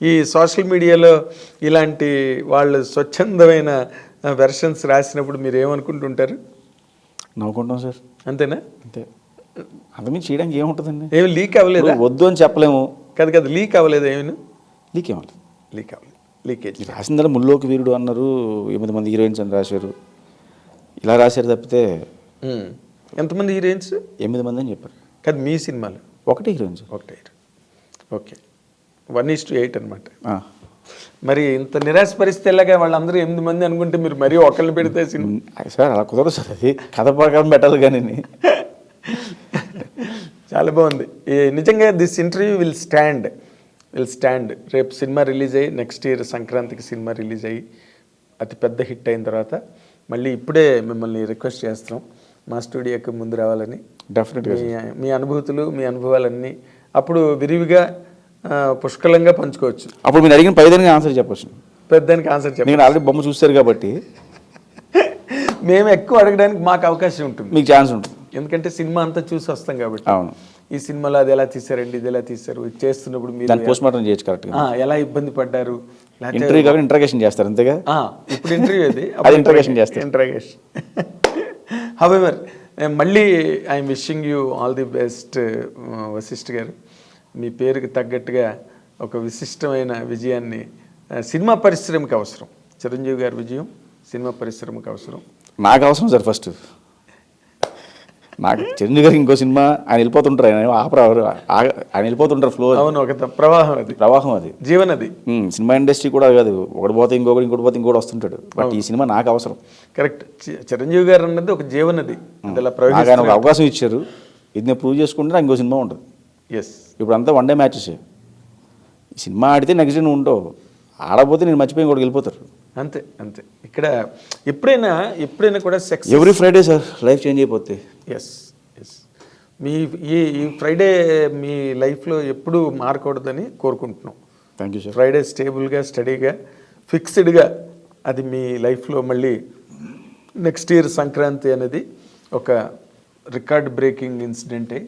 ఈ సోషల్ మీడియాలో ఇలాంటి వాళ్ళు స్వచ్ఛందమైన వెర్షన్స్ రాసినప్పుడు మీరు ఏమనుకుంటుంటారు? నవ్వుకుంటాం సార్. అంతేనా? అంతే, అంతకుమించి చేయడానికి ఏముంటుందండి? ఏమి లీక్ అవ్వలేదు? వద్దు అని చెప్పలేము కదా, లీక్ అవ్వలేదు? ఏమైనా లీక్ ఏమవ్వలేదు. లీక్ అవ్వలేదు. లీకేజ్ రాసిందల్లా ముల్లోకి వీరుడు అన్నారు, 8 మంది హీరోయిన్స్ అని రాశారు, ఇలా రాశారు తప్పితే. ఎంతమంది హీరోయిన్స్? 8 మంది అని చెప్పారు. కదా మీ సినిమాలో ఒకటే హీరోయిన్స్. ఒకటే హీరో. ఓకే, 1:8 అనమాట. మరి ఇంత నిరాశ పరిస్థితి ఎలాగా? వాళ్ళందరూ 8 మంది అనుకుంటే మీరు మరీ ఒకళ్ళు పెడితే సినిమా సార్ అలా కుదరదు సార్, అది కథ ప్రకారం పెట్టాలి కానీ. చాలా బాగుంది నిజంగా. This interview will stand. రేపు సినిమా రిలీజ్ అయ్యి నెక్స్ట్ ఇయర్ సంక్రాంతికి సినిమా రిలీజ్ అయ్యి అతి పెద్ద హిట్ అయిన తర్వాత మళ్ళీ ఇప్పుడే మిమ్మల్ని రిక్వెస్ట్ చేస్తాం మా స్టూడియోకి ముందు రావాలని. డెఫినెట్గా మీ అనుభూతులు, మీ అనుభవాలన్నీ అప్పుడు విరివిగా పుష్కలంగా పంచుకోవచ్చు. అప్పుడు మీరు అడిగిన పైదానికి ఆన్సర్ చెప్పచ్చు. పెద్దానికి ఆన్సర్ చెప్పండి. నేను ఆల్రెడీ బొమ్మ చూస్తారు కాబట్టి మేము ఎక్కువ అడగడానికి మాకు అవకాశం ఉంటుంది, మీకు ఛాన్స్ ఉంటుంది. ఎందుకంటే సినిమా అంతా చూసి వస్తాం కాబట్టి. అవును, ఈ సినిమాలో అది ఎలా తీసారండి, ఇది ఎలా తీశారు, ఇది చేస్తున్నప్పుడు మీరు పోస్ట్ మార్టం చేయొచ్చు కరెక్ట్గా, ఎలా ఇబ్బంది పడ్డారు. ఇంటర్వ్యూ కాబట్టి ఇంట్రాగేషన్ చేస్తారు అంతేగా. ఇప్పుడు ఇంటర్వ్యూ అది ఇంట్రాగేషన్ చేస్తారు. ఇంట్రాగేషన్. హవెవర్ మళ్ళీ I'm wishing you all the best Vasishta గారు. మీ పేరుకి తగ్గట్టుగా ఒక విశిష్టమైన విజయాన్ని సినిమా పరిశ్రమకి అవసరం. చిరంజీవి గారి విజయం సినిమా పరిశ్రమకి అవసరం. నాకు అవసరం సార్. ఫస్ట్ నాకు చిరంజీవి గారికి ఇంకో సినిమా ఆయన వెళ్ళిపోతుంటారు, ఆయన వెళ్ళిపోతుంటారు ఫ్లో. అవును, ఒక ప్రవాహం అది జీవనది. సినిమా ఇండస్ట్రీ కూడా కాదు, ఒకటి పోతే ఇంకోటి పోతే ఇంకోటి వస్తుంటాడు. బట్ ఈ సినిమా నాకు అవసరం. కరెక్ట్. చిరంజీవి గారు అన్నది ఒక జీవనది. నాకు ఆయన ఒక అవకాశం ఇచ్చారు, ఇది నేను ప్రూవ్ చేసుకుంటే నాకు ఇంకో సినిమా ఉంటుంది. ఎస్, ఇప్పుడు అంతా 1 డే మ్యాచెస్. సినిమా ఆడితే నెక్స్ట్ డే నువ్వు ఉంటావు, ఆడపోతే నేను మర్చిపోయి ఇంకోటి వెళ్ళిపోతారు. అంతే. ఇక్కడ ఎప్పుడైనా కూడా sex every Friday sir life change అయిపోతే. ఎస్. మీ ఈ ఫ్రైడే మీ లైఫ్లో ఎప్పుడూ మారకూడదని కోరుకుంటున్నాం. Thank you sir. ఫ్రైడే స్టేబుల్గా, స్టడీగా, ఫిక్స్డ్గా అది మీ లైఫ్లో మళ్ళీ నెక్స్ట్ ఇయర్ సంక్రాంతి అనేది ఒక రికార్డ్ బ్రేకింగ్ ఇన్సిడెంటే.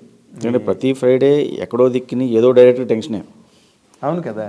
ప్రతి ఫ్రైడే ఎక్కడో దిక్కుని ఏదో డైరెక్ట్ టెన్షనే. అవును కదా.